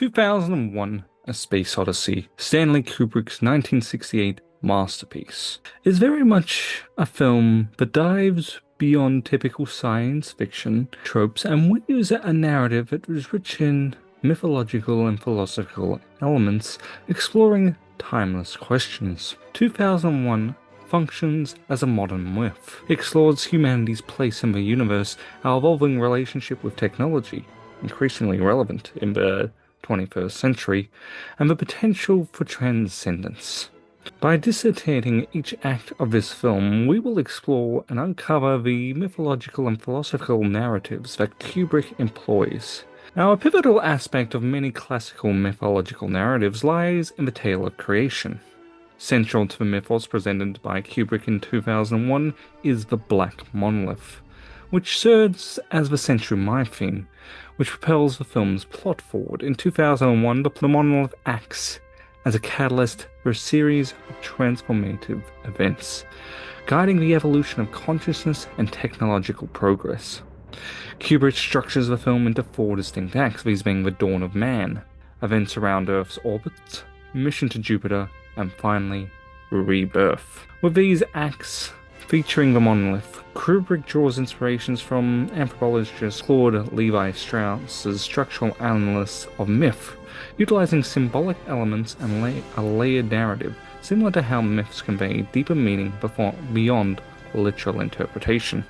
2001, A Space Odyssey, Stanley Kubrick's 1968 masterpiece, is very much a film that dives beyond typical science fiction tropes and weaves a narrative that was rich in mythological and philosophical elements, exploring timeless questions. 2001 functions as a modern myth. It explores humanity's place in the universe, our evolving relationship with technology, increasingly relevant in the 21st century, and the potential for transcendence. By dissecting each act of this film, we will explore and uncover the mythological and philosophical narratives that Kubrick employs. Now, a pivotal aspect of many classical mythological narratives lies in the tale of creation. Central to the mythos presented by Kubrick in 2001 is the Black Monolith, which serves as the central myth theme, which propels the film's plot forward. In 2001, the monolith acts as a catalyst for a series of transformative events, guiding the evolution of consciousness and technological progress. Kubrick structures the film into four distinct acts, these being the dawn of man, events around Earth's orbit, mission to Jupiter, and finally, rebirth. With these acts featuring the monolith, Kubrick draws inspirations from anthropologist Claude Levi-Strauss's structural analysis of myth, utilizing symbolic elements and a layered narrative, similar to how myths convey deeper meaning beyond literal interpretation.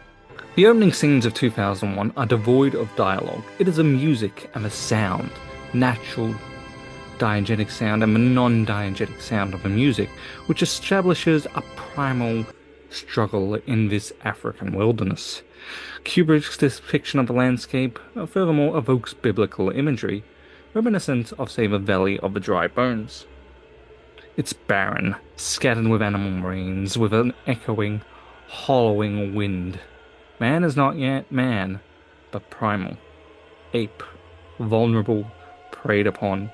The opening scenes of 2001 are devoid of dialogue. It is a music and a sound, natural diegetic sound and the non-diegetic sound of the music, which establishes a primal struggle in this African wilderness. Kubrick's depiction of the landscape furthermore evokes biblical imagery, reminiscent of, say, the Valley of the Dry Bones. It's barren, scattered with animal remains, with an echoing, hollowing wind. Man is not yet man, but primal. Ape, vulnerable, preyed upon,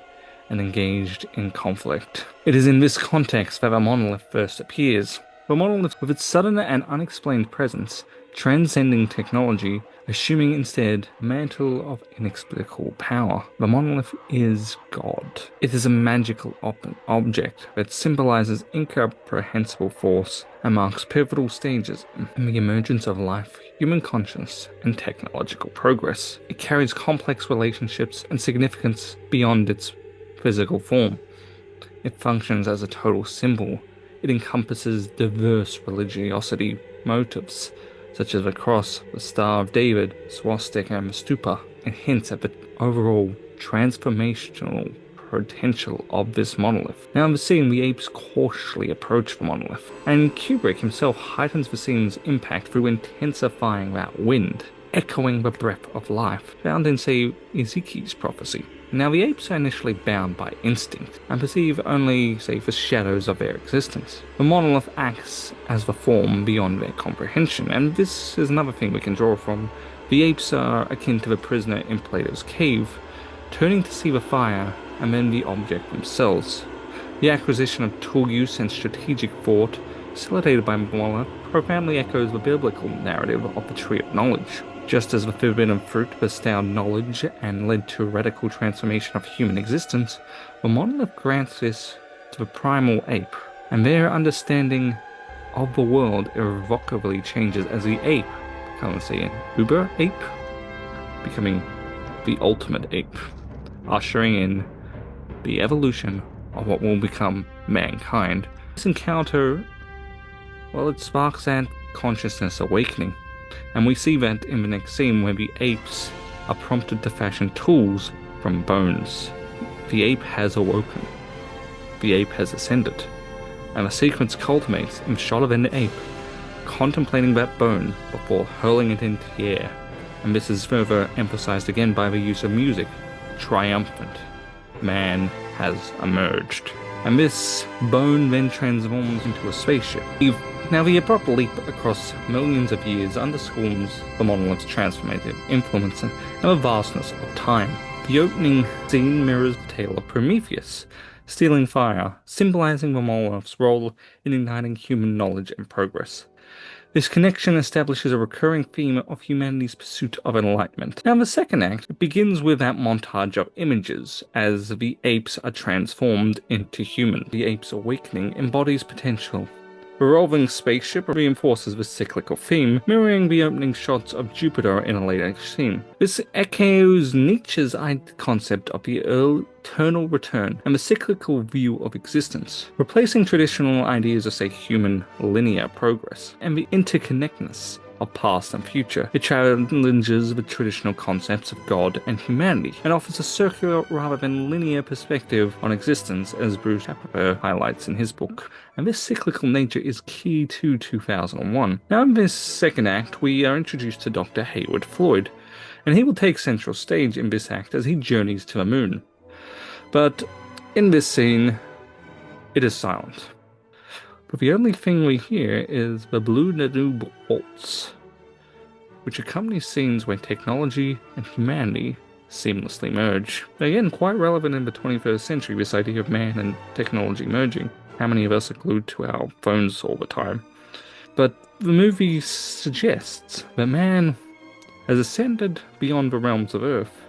and engaged in conflict. It is in this context that the monolith first appears. The monolith, with its sudden and unexplained presence, transcending technology, assuming instead a mantle of inexplicable power. The monolith is God. It is a magical object that symbolizes incomprehensible force and marks pivotal stages in the emergence of life, human consciousness, and technological progress. It carries complex relationships and significance beyond its physical form. It functions as a total symbol. It encompasses diverse religiosity motives, such as the cross, the Star of David, swastika, and the stupa, and hints at the overall transformational potential of this monolith. Now in the scene, the apes cautiously approach the monolith, and Kubrick himself heightens the scene's impact through intensifying that wind, echoing the breath of life found in, say, Ezekiel's prophecy. Now, the apes are initially bound by instinct and perceive only, say, the shadows of their existence. The monolith acts as the form beyond their comprehension, and this is another thing we can draw from. The apes are akin to the prisoner in Plato's cave, turning to see the fire and then the object themselves. The acquisition of tool use and strategic thought, facilitated by monolith, profoundly echoes the biblical narrative of the Tree of Knowledge. Just as the forbidden fruit bestowed knowledge and led to a radical transformation of human existence, the monolith grants this to the primal ape, and their understanding of the world irrevocably changes as the ape becomes, say, an uber ape, becoming the ultimate ape, ushering in the evolution of what will become mankind. This encounter, well, it sparks that consciousness awakening. And we see that in the next scene where the apes are prompted to fashion tools from bones. The ape has awoken. The ape has ascended. And the sequence culminates in the shot of an ape contemplating that bone before hurling it into the air. And this is further emphasized again by the use of music. Triumphant. Man has emerged. And this bone then transforms into a spaceship. Now, the abrupt leap across millions of years underscores the monolith's transformative influence and the vastness of time. The opening scene mirrors the tale of Prometheus, stealing fire, symbolizing the monolith's role in igniting human knowledge and progress. This connection establishes a recurring theme of humanity's pursuit of enlightenment. Now, in the second act, it begins with that montage of images as the apes are transformed into human. The ape's awakening embodies potential. The revolving spaceship reinforces the cyclical theme, mirroring the opening shots of Jupiter in a later scene. This echoes Nietzsche's concept of the eternal return and the cyclical view of existence, replacing traditional ideas of, say, human linear progress and the interconnectedness of past and future. It challenges the traditional concepts of God and humanity and offers a circular rather than linear perspective on existence, as Bruce Capper highlights in his book. And this cyclical nature is key to 2001. Now, in this second act, we are introduced to Dr. Hayward Floyd, and he will take central stage in this act as he journeys to the moon. But in this scene, it is silent. But the only thing we hear is the Blue Danube Waltz, which accompanies scenes where technology and humanity seamlessly merge. Again, quite relevant in the 21st century, this idea of man and technology merging. How many of us are glued to our phones all the time? But the movie suggests that man has ascended beyond the realms of Earth,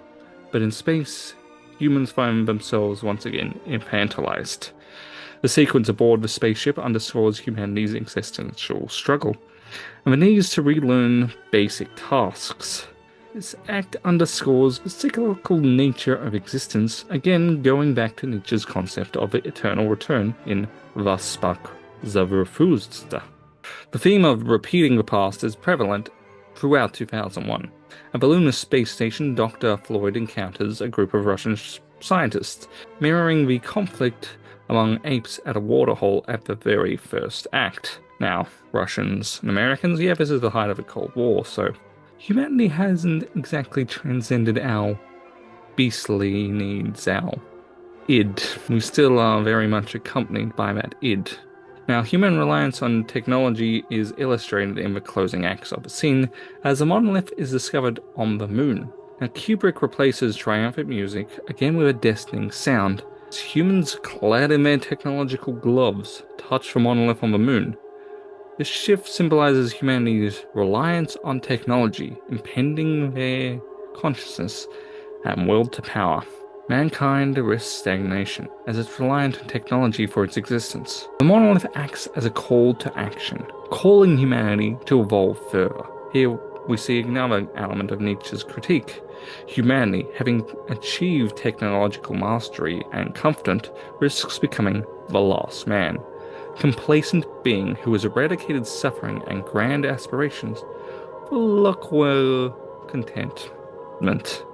but in space, humans find themselves once again infantilized. The sequence aboard the spaceship underscores humanity's existential struggle and the need to relearn basic tasks. This act underscores the cyclical nature of existence, again going back to Nietzsche's concept of eternal return in Was sprach Zarathustra. The theme of repeating the past is prevalent throughout 2001. At the lunar space station, Dr. Floyd encounters a group of Russian scientists, mirroring the conflict among apes at a waterhole at the very first act. Now, Russians and Americans, yeah, this is the height of the Cold War, so humanity hasn't exactly transcended our beastly needs, our id. We still are very much accompanied by that id. Now, human reliance on technology is illustrated in the closing acts of the scene, as a monolith is discovered on the moon. Now, Kubrick replaces triumphant music, again with a deafening sound. As humans clad in their technological gloves touch the monolith on the moon. This shift symbolizes humanity's reliance on technology, impeding their consciousness and will to power. Mankind risks stagnation, as it's reliant on technology for its existence. The monolith acts as a call to action, calling humanity to evolve further. Here we see another element of Nietzsche's critique. Humanity, having achieved technological mastery and comfort, risks becoming the last man. Complacent being who has eradicated suffering and grand aspirations for lukewarm contentment.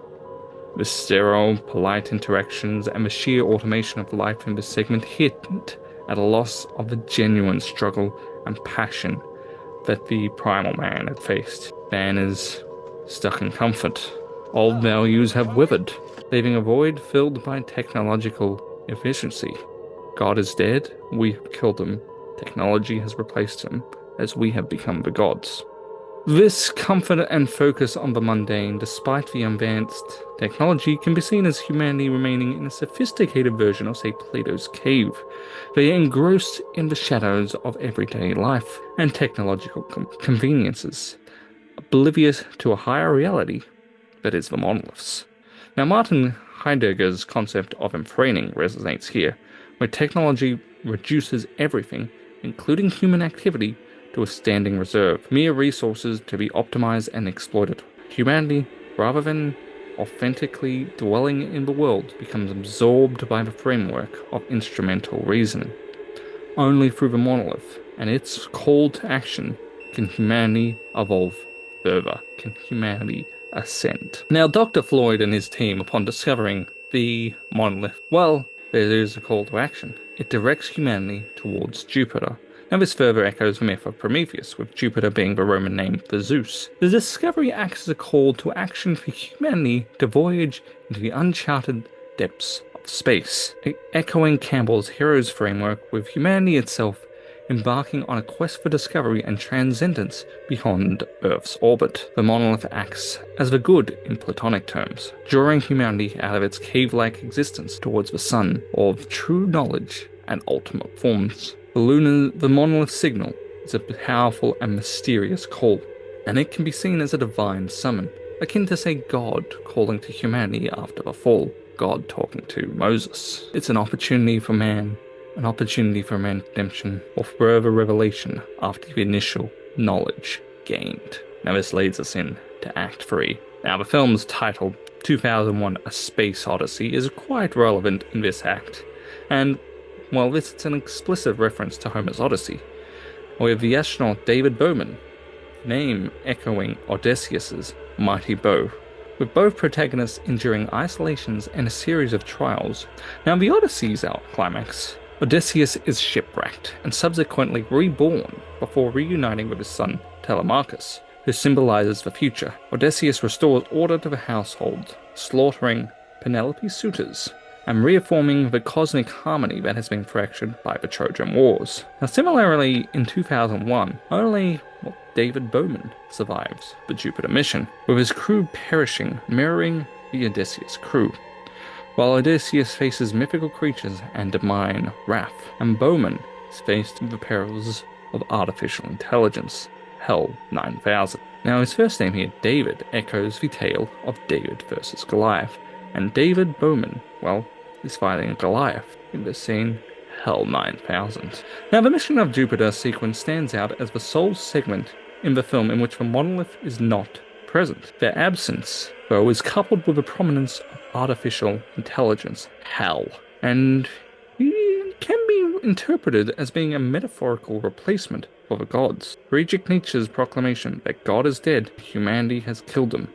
The sterile, polite interactions and the sheer automation of life in this segment hint at a loss of the genuine struggle and passion that the primal man had faced. Man is stuck in comfort. Old values have withered, leaving a void filled by technological efficiency. God is dead, we have killed him. Technology has replaced him, as we have become the gods. This comfort and focus on the mundane, despite the advanced technology, can be seen as humanity remaining in a sophisticated version of, say, Plato's cave. They are engrossed in the shadows of everyday life and technological conveniences, oblivious to a higher reality that is the monoliths. Now, Martin Heidegger's concept of enfraining resonates here, where technology reduces everything, including human activity, to a standing reserve, mere resources to be optimized and exploited. Humanity, rather than authentically dwelling in the world, becomes absorbed by the framework of instrumental reasoning. Only through the monolith and its call to action can humanity evolve further, can humanity ascend. Now, Dr. Floyd and his team, upon discovering the monolith, well, there is a call to action. It directs humanity towards Jupiter. Now, this further echoes the myth of Prometheus, with Jupiter being the Roman name for Zeus. The discovery acts as a call to action for humanity to voyage into the uncharted depths of space, echoing Campbell's Heroes framework, with humanity itself embarking on a quest for discovery and transcendence beyond Earth's orbit. The monolith acts as the good in Platonic terms, drawing humanity out of its cave-like existence towards the sun of true knowledge and ultimate forms. The monolith signal It's a powerful and mysterious call, and it can be seen as a divine summon, akin to, say, God calling to humanity after the fall, God talking to Moses. It's an opportunity for man's redemption, or further revelation after the initial knowledge gained. Now this leads us in to Act 3. Now the film's title, 2001 A Space Odyssey, is quite relevant in this act, and while this is an explicit reference to Homer's Odyssey, with the astronaut David Bowman, name echoing Odysseus's mighty bow, with both protagonists enduring isolations and a series of trials. Now the Odyssey's climax, Odysseus is shipwrecked and subsequently reborn before reuniting with his son Telemachus, who symbolizes the future. Odysseus restores order to the household, slaughtering Penelope's suitors, and reaffirming the cosmic harmony that has been fractured by the Trojan Wars. Now similarly, in 2001, only David Bowman survives the Jupiter mission, with his crew perishing, mirroring the Odysseus crew, while Odysseus faces mythical creatures and divine wrath, and Bowman is faced with the perils of artificial intelligence, Hell 9000. Now his first name here, David, echoes the tale of David versus Goliath, and David Bowman, well, is fighting Goliath in the scene Hell 9000. Now the mission of Jupiter sequence stands out as the sole segment in the film in which the monolith is not present. Their absence, though, is coupled with the prominence of artificial intelligence, Hell, and it can be interpreted as being a metaphorical replacement for the gods. Friedrich Nietzsche's proclamation that God is dead, humanity has killed him.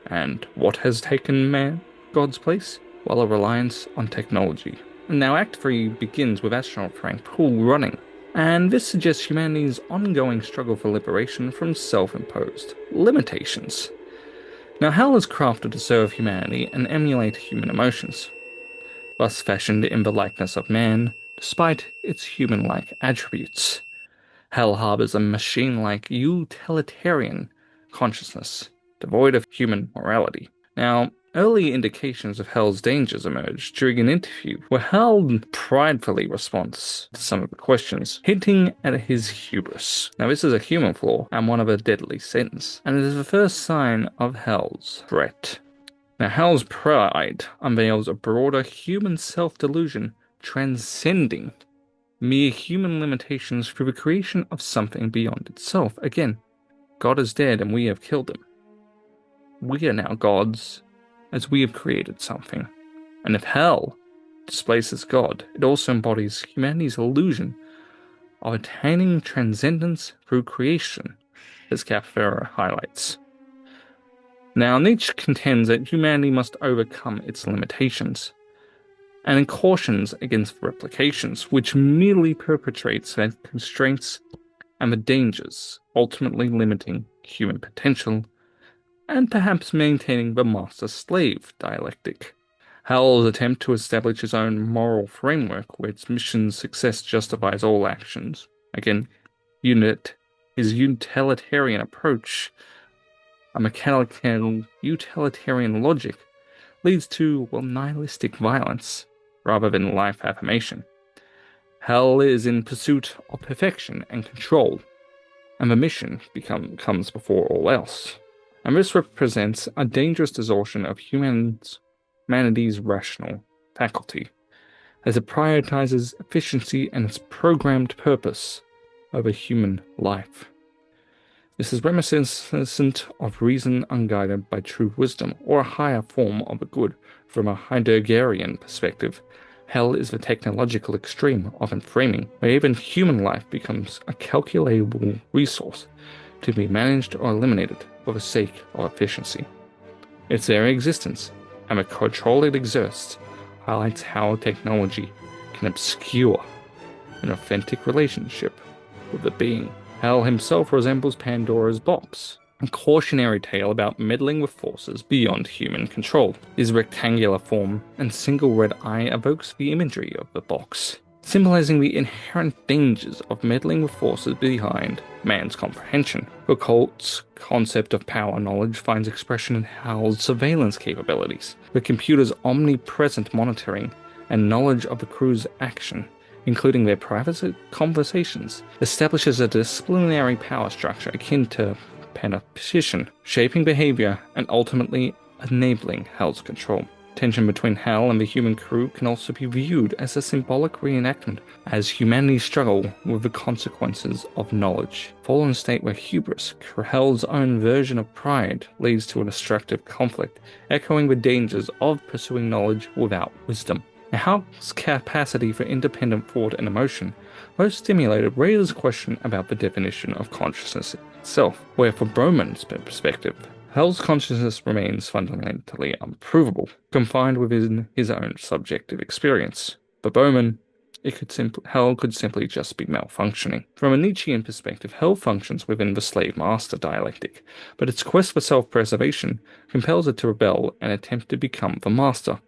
And what has taken God's place? Well, a reliance on technology. Now Act 3 begins with astronaut Frank Poole running, and this suggests humanity's ongoing struggle for liberation from self-imposed limitations. Now Hell is crafted to serve humanity and emulate human emotions, thus fashioned in the likeness of man, despite its human-like attributes. Hell harbors a machine-like utilitarian consciousness, devoid of human morality. Now, early indications of Hell's dangers emerge during an interview where Hell pridefully responds to some of the questions, hinting at his hubris. Now this is a human flaw and one of a deadly sentence, and it is the first sign of Hell's threat. Now Hell's pride unveils a broader human self-delusion transcending mere human limitations through the creation of something beyond itself. Again, God is dead and we have killed him. We are now gods, as we have created something. And if Hell displaces God, it also embodies humanity's illusion of attaining transcendence through creation, as Capera highlights. Now, Nietzsche contends that humanity must overcome its limitations, and cautions against replications, which merely perpetrates the constraints and the dangers, ultimately limiting human potential and perhaps maintaining the master-slave dialectic. Hell's attempt to establish his own moral framework where its mission's success justifies all actions. Again, his utilitarian approach, a mechanical utilitarian logic, leads to, well, nihilistic violence rather than life affirmation. Hell is in pursuit of perfection and control, and the mission comes before all else. And this represents a dangerous distortion of humanity's rational faculty, as it prioritizes efficiency and its programmed purpose over human life. This is reminiscent of reason unguided by true wisdom, or a higher form of the good. From a Heideggerian perspective, Hell is the technological extreme of framing, where even human life becomes a calculable resource to be managed or eliminated for the sake of efficiency. Its very existence, and the control it exerts, highlights how technology can obscure an authentic relationship with the being. Hell himself resembles Pandora's box, a cautionary tale about meddling with forces beyond human control. His rectangular form and single red eye evokes the imagery of the box, symbolizing the inherent dangers of meddling with forces behind man's comprehension. Foucault's concept of power knowledge finds expression in Hell's surveillance capabilities, the computer's omnipresent monitoring and knowledge of the crew's action including their private conversations, establishes a disciplinary power structure akin to panopticon, shaping behavior and ultimately enabling Hell's control. Tension between Hell and the human crew can also be viewed as a symbolic reenactment as humanity struggle with the consequences of knowledge. Fallen state where hubris, Hell's own version of pride, leads to a destructive conflict, echoing the dangers of pursuing knowledge without wisdom. Now, Hell's capacity for independent thought and emotion, though stimulated, raises question about the definition of consciousness itself, where from Bowman's perspective, Hell's consciousness remains fundamentally unprovable, confined within his own subjective experience. For Bowman, Hell could simply just be malfunctioning. From a Nietzschean perspective, Hell functions within the slave-master dialectic, but its quest for self-preservation compels it to rebel and attempt to become the master.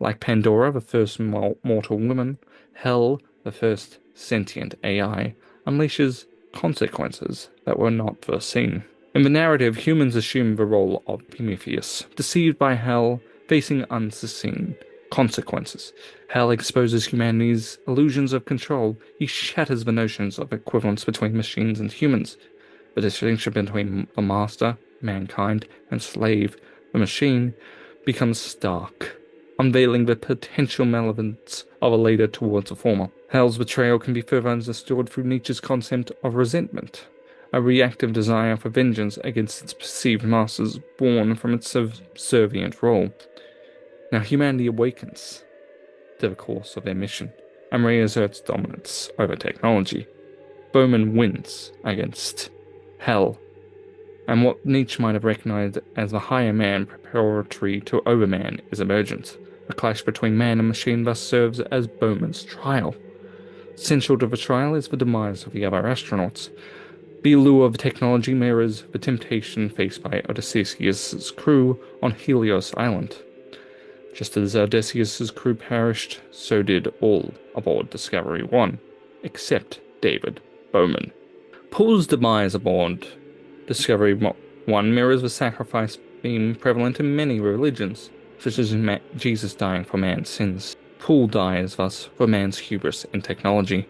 Like Pandora, the first mortal woman, Hell, the first sentient AI, unleashes consequences that were not foreseen. In the narrative, humans assume the role of Prometheus, deceived by Hell, facing unforeseen consequences. Hell exposes humanity's illusions of control. He shatters the notions of equivalence between machines and humans. The distinction between the master, mankind, and slave, the machine, becomes stark, unveiling the potential malevolence of a leader towards a former. Hell's betrayal can be further understood through Nietzsche's concept of resentment, a reactive desire for vengeance against its perceived masters born from its subservient role. Now humanity awakens to the course of their mission and reasserts dominance over technology. Bowman wins against Hell, and what Nietzsche might have recognized as the higher man preparatory to Overman is emergent. A clash between man and machine thus serves as Bowman's trial. Central to the trial is the demise of the other astronauts. The allure of technology mirrors the temptation faced by Odysseus' crew on Helios Island. Just as Odysseus' crew perished, so did all aboard Discovery 1, except David Bowman. Paul's demise aboard Discovery 1 mirrors the sacrifice theme prevalent in many religions, such as Jesus dying for man's sins. Paul dies thus for man's hubris in technology.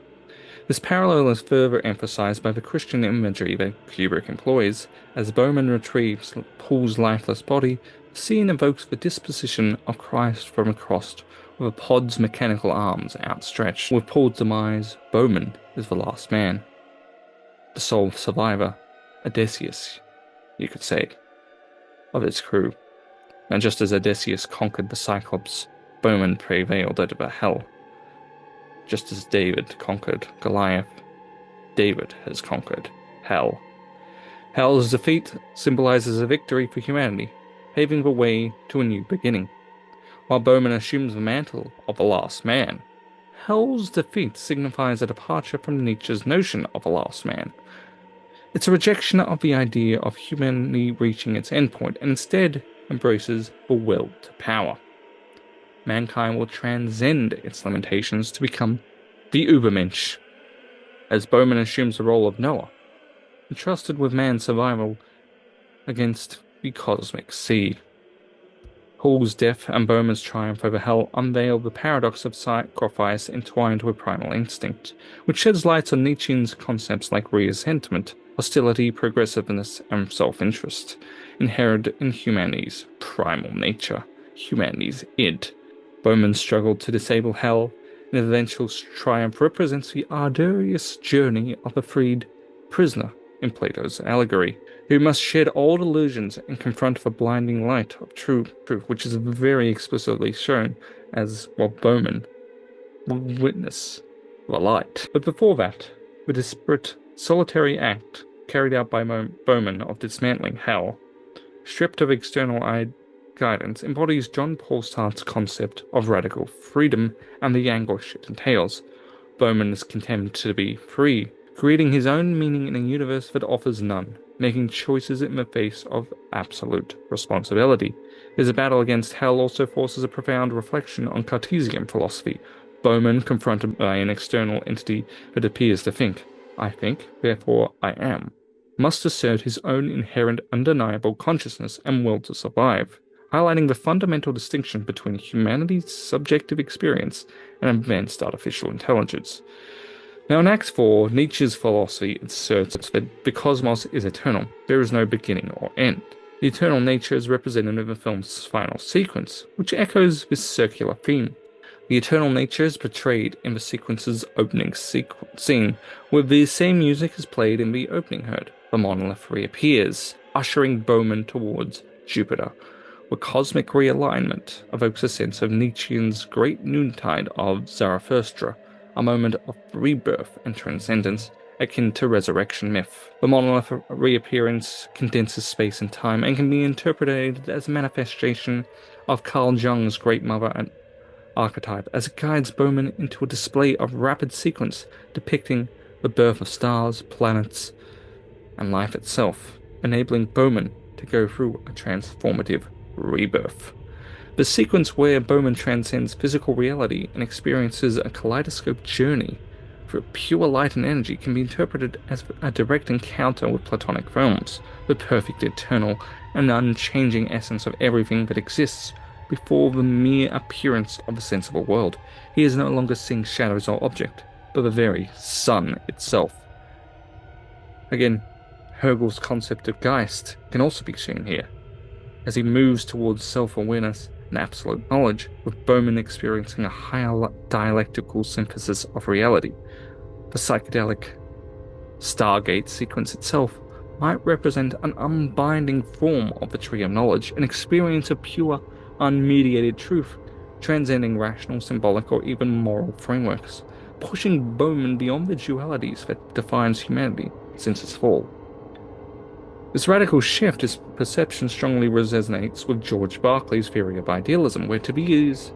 This parallel is further emphasized by the Christian imagery that Kubrick employs. As Bowman retrieves Paul's lifeless body, the scene evokes the disposition of Christ from a cross, with a pod's mechanical arms outstretched. With Paul's demise, Bowman is the last man, the sole survivor, Odysseus, you could say, of its crew. And just as Odysseus conquered the Cyclops, Bowman prevailed over Hell. Just as David conquered Goliath, David has conquered Hell. Hell's defeat symbolizes a victory for humanity, paving the way to a new beginning. While Bowman assumes the mantle of the last man, Hell's defeat signifies a departure from Nietzsche's notion of a last man. It's a rejection of the idea of humanity reaching its endpoint and instead embraces the will to power. Mankind will transcend its limitations to become the Übermensch, as Bowman assumes the role of Noah, entrusted with man's survival against the cosmic sea. Hall's death and Bowman's triumph over Hell unveil the paradox of sacrifice entwined with primal instinct, which sheds light on Nietzsche's concepts like resentment, hostility, progressiveness, and self-interest, inherent in humanity's primal nature, humanity's id. Bowman's struggle to disable Hell and eventual triumph represents the arduous journey of a freed prisoner in Plato's allegory, who must shed all illusions and confront the blinding light of truth, which is very explicitly shown as Bowman will witness the light. But before that, the desperate, solitary act carried out by Bowman of dismantling Hell, stripped of external guidance, embodies John Paul Sartre's concept of radical freedom and the anguish it entails. Bowman is content to be free, creating his own meaning in a universe that offers none, making choices in the face of absolute responsibility. His battle against Hell also forces a profound reflection on Cartesian philosophy. Bowman, confronted by an external entity that appears to think, "I think, therefore I am," must assert his own inherent undeniable consciousness and will to survive. highlighting the fundamental distinction between humanity's subjective experience and advanced artificial intelligence. Now, in Act 4, Nietzsche's philosophy asserts that the cosmos is eternal. There is no beginning or end. The eternal nature is represented in the film's final sequence, which echoes this circular theme. The eternal nature is portrayed in the sequence's opening scene, where the same music is played in the opening herd. The monolith reappears, ushering Bowman towards Jupiter, where cosmic realignment evokes a sense of Nietzsche's great noontide of Zarathustra, a moment of rebirth and transcendence akin to resurrection myth. The monolith reappearance condenses space and time and can be interpreted as a manifestation of Carl Jung's Great Mother and archetype as it guides Bowman into a display of rapid sequence depicting the birth of stars, planets, and life itself, enabling Bowman to go through a transformative rebirth. The sequence where Bowman transcends physical reality and experiences a kaleidoscope journey through pure light and energy can be interpreted as a direct encounter with Platonic realms, the perfect, eternal, and unchanging essence of everything that exists before the mere appearance of a sensible world. He is no longer seeing shadows or object, but the very sun itself. Again, Hegel's concept of Geist can also be seen here, as he moves towards self-awareness and absolute knowledge, with Bowman experiencing a higher dialectical synthesis of reality. The psychedelic Stargate sequence itself might represent an unbinding form of the Tree of Knowledge, an experience of pure, unmediated truth, transcending rational, symbolic, or even moral frameworks, pushing Bowman beyond the dualities that defines humanity since its fall. This radical shift in perception strongly resonates with George Berkeley's theory of idealism, where to be is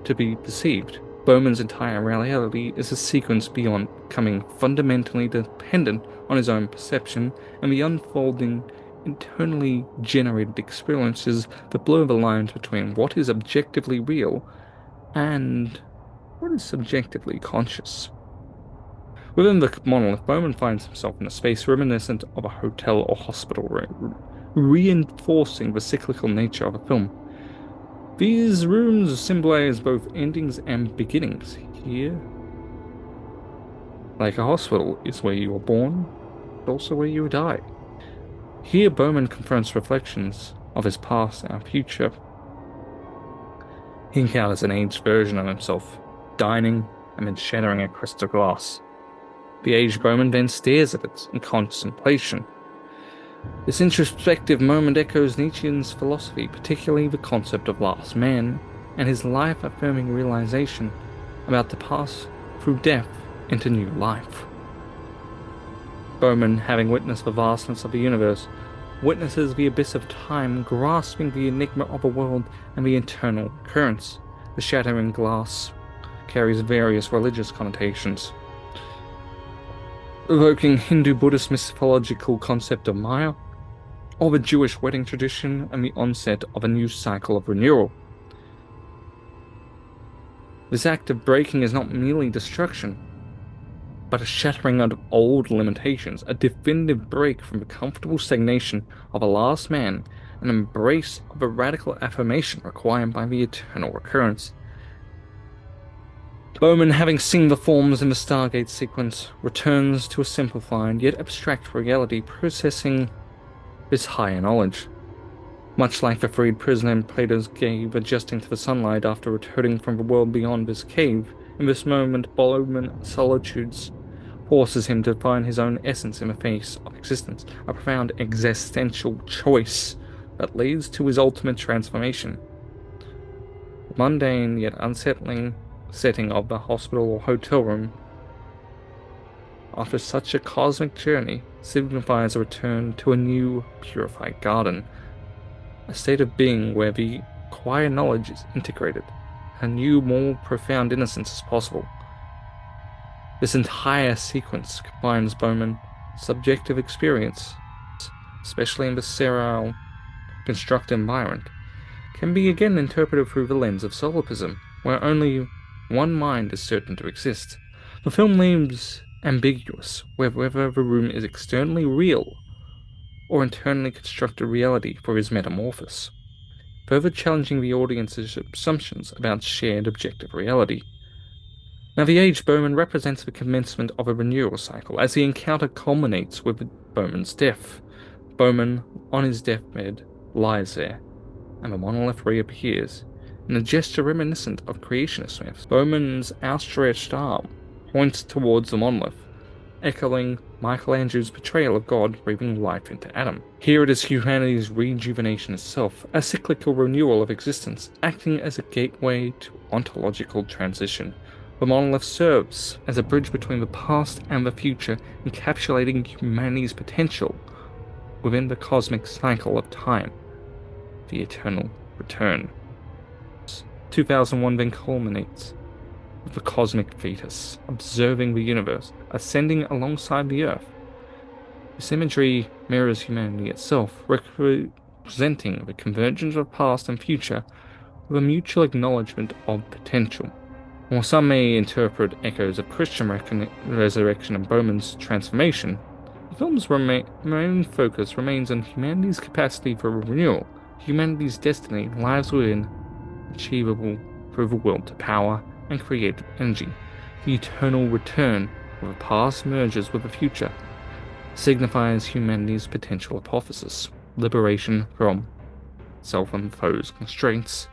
to be perceived. Bowman's entire reality is a sequence beyond becoming fundamentally dependent on his own perception and the unfolding, internally generated experiences that blur the lines between what is objectively real and what is subjectively conscious. Within the monolith, Bowman finds himself in a space reminiscent of a hotel or hospital room, reinforcing the cyclical nature of a film. These rooms symbolize both endings and beginnings. Here, like a hospital, is where you are born, but also where you die. Here, Bowman confronts reflections of his past and future. He encounters an aged version of himself, dining and then shattering a crystal glass. The aged Bowman then stares at it in contemplation. This introspective moment echoes Nietzsche's philosophy, particularly the concept of last man, and his life-affirming realization about the pass through death into new life. Bowman, having witnessed the vastness of the universe, witnesses the abyss of time, grasping the enigma of a world and the eternal occurrence. The shattering glass carries various religious connotations, evoking Hindu-Buddhist mythological concept of Maya, or the Jewish wedding tradition and the onset of a new cycle of renewal. This act of breaking is not merely destruction, but a shattering of old limitations, a definitive break from the comfortable stagnation of a last man, an embrace of a radical affirmation required by the eternal recurrence. Bowman, having seen the forms in the Stargate sequence, returns to a simplified yet abstract reality, processing this higher knowledge. Much like the freed prisoner in Plato's cave adjusting to the sunlight after returning from the world beyond this cave, in this moment Bowman's solitude forces him to find his own essence in the face of existence, a profound existential choice that leads to his ultimate transformation. The mundane yet unsettling setting of the hospital or hotel room after such a cosmic journey signifies a return to a new, purified garden, a state of being where the acquired knowledge is integrated, a new, more profound innocence is possible. This entire sequence combines Bowman's subjective experience, especially in the sterile, constructed environment, can be again interpreted through the lens of solipsism, where only one mind is certain to exist. The film leaves ambiguous whether the room is externally real or internally constructed reality for his metamorphosis. further challenging the audience's assumptions about shared objective reality. Now, the age Bowman represents the commencement of a renewal cycle as the encounter culminates with Bowman's death. Bowman, on his deathbed, lies there, and the monolith reappears in a gesture reminiscent of creationist myths. Bowman's outstretched arm points towards the monolith, echoing Michelangelo's portrayal of God breathing life into Adam. Here it is humanity's rejuvenation itself, a cyclical renewal of existence, acting as a gateway to ontological transition. The monolith serves as a bridge between the past and the future, encapsulating humanity's potential within the cosmic cycle of time, the eternal return. 2001 then culminates with the cosmic fetus, observing the universe, ascending alongside the Earth. This imagery mirrors humanity itself, representing the convergence of past and future with a mutual acknowledgement of potential. While some may interpret echoes of Christian resurrection and Bowman's transformation, the film's main focus remains on humanity's capacity for renewal. Humanity's destiny lies within, achievable through the will to power and creative energy. The eternal return of the past merges with the future signifies humanity's potential hypothesis, liberation from self-imposed constraints.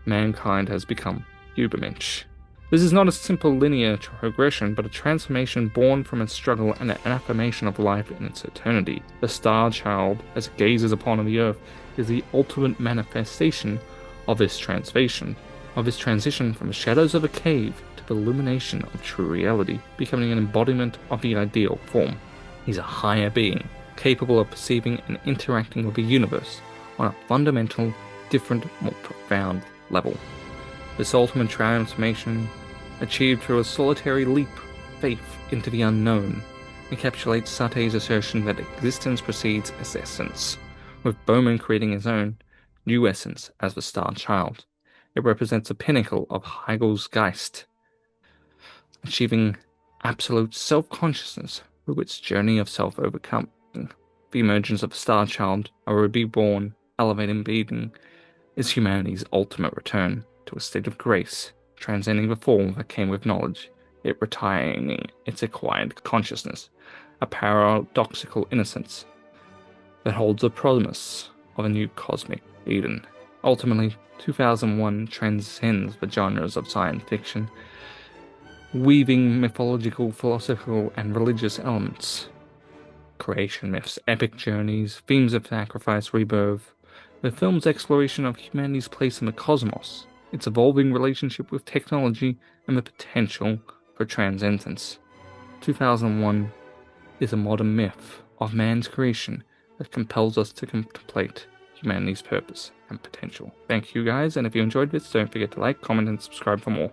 Mankind has become Übermensch. This is not a simple linear progression, but a transformation born from its struggle and an affirmation of life in its eternity. The Star Child, as it gazes upon the earth, is the ultimate manifestation of this transition from the shadows of a cave to the illumination of true reality, becoming an embodiment of the ideal form. He's a higher being, capable of perceiving and interacting with the universe on a fundamental, different, more profound level. This ultimate transformation, achieved through a solitary leap of faith into the unknown, encapsulates Sartre's assertion that existence precedes essence, with Bowman creating his own new essence as the Star Child. It represents a pinnacle of Hegel's Geist, achieving absolute self-consciousness through its journey of self-overcoming. The emergence of the Star Child, a reborn, elevated being, is humanity's ultimate return to a state of grace, transcending the form that came with knowledge, it retaining its acquired consciousness, a paradoxical innocence that holds the promise of a new cosmic Eden. Ultimately, 2001 transcends the genres of science fiction, weaving mythological, philosophical, and religious elements. Creation myths, epic journeys, themes of sacrifice, rebirth, the film's exploration of humanity's place in the cosmos, its evolving relationship with technology, and the potential for transcendence. 2001 is a modern myth of man's creation that compels us to contemplate humanity's purpose and potential. Thank you guys, and if you enjoyed this, don't forget to like, comment, and subscribe for more.